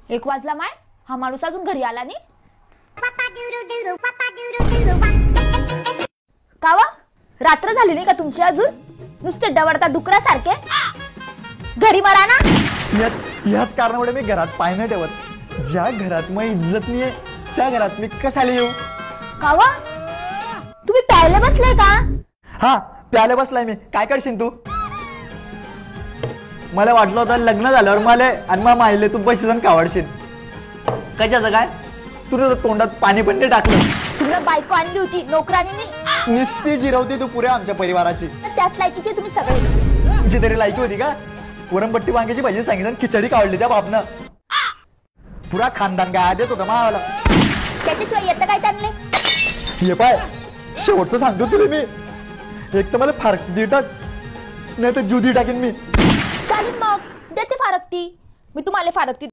1 वाजला माय, हा माणूस अजून घरी आला नाही. कावा रात्र झाली नाही का तुमची अजून? नुसते डवरता डुकरासारखे घरी मरा ना. याच कारणामुळे मी घरात पाय नाही ठेवत. ज्या घरात मग इज्जत नाहीये त्या घरात मी कशाला येऊ? कावा तुम्ही प्यायला बसले का? हा प्यायला बसलाय मी. काय करशील तू? मला वाटलं होतं लग्न झाल्यावर मला आणि मग माहिले तू पैसे कावडशील. कशाचं काय? तुझं तोंडात पाणी पण नाही टाकलं. तुला बायको आणली होती नोकरानी. निस्ती जिरवते तू पुऱ्या आमच्या परिवाराची. त्याच लायकीचे तुम्ही सगळे. तुझी तरी लायकी होती का? वरणपट्टी वांग्याची भाजी सांगितलं खिचडी काढली त्या बापनं. पुरा खानदान काय देत होता मावाला. त्याच्याशिवाय येतं काय त्यांना? हे पाय शेवटचं सांगतो तुला मी. एक तर मला फारक दे टाक, नाही तर जुदी टाकेन मी. चालेल मग देते फारकती. मी तुम्हाला फारकती